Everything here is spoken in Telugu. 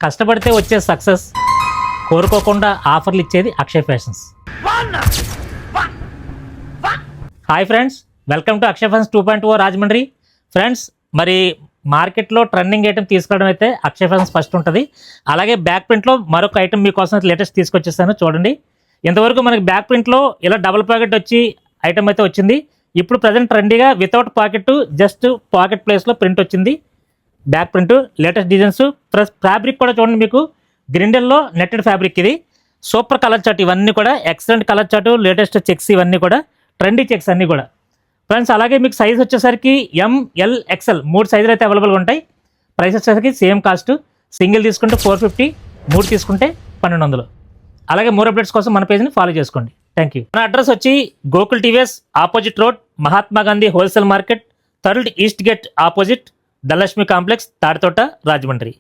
కష్టపడితే వచ్చే సక్సెస్, కోరుకోకుండా ఆఫర్లు ఇచ్చేది Akshay fashions. Hi friends, welcome to Akshay fashions 2.0 Rajahmundry. Friends, మరి మార్కెట్లో ట్రెండింగ్ ఐటమ్ తీసుకోవడం అయితే అక్షయ్ ఫ్యాషన్స్ ఫస్ట్ ఉంటుంది. అలాగే బ్యాక్ ప్రింట్లో మరొక ఐటమ్ మీకోసం లేటెస్ట్ తీసుకొచ్చేస్తాను చూడండి. ఇంతవరకు మనకి బ్యాక్ ప్రింట్లో ఇలా డబుల్ పాకెట్ వచ్చి ఐటమ్ అయితే వచ్చింది. ఇప్పుడు ప్రజెంట్ ట్రెండీగా వితౌట్ పాకెట్, జస్ట్ పాకెట్ ప్లేస్లో ప్రింట్ వచ్చింది. Back print, latest designs, plus fabric కూడా చూడండి, మీకు గ్రిండెల్లో నెట్టెడ్ ఫ్యాబ్రిక్. ఇది సూపర్ కలర్ చార్ట్, ఇవన్నీ కూడా excellent colour chart, latest checks, ఇవన్నీ కూడా ట్రెండీ చెక్స్ అన్నీ కూడా ఫ్రెండ్స్. అలాగే మీకు సైజ్ వచ్చేసరికి ML XL 3 సైజులు అయితే అవైలబుల్గా ఉంటాయి. ప్రైస్ వచ్చేసరికి సేమ్ కాస్ట్. సింగిల్ తీసుకుంటే 450, 3 తీసుకుంటే 1200. అలాగే మోర్ అప్డేట్స్ కోసం మన పేజ్ని ఫాలో చేసుకోండి. Thank you. మన అడ్రస్ వచ్చి Gokul TVS opposite road, Mahatma Gandhi wholesale market, third east gate opposite, Dhanalakshmi complex, Tadithota, Rajahmundry.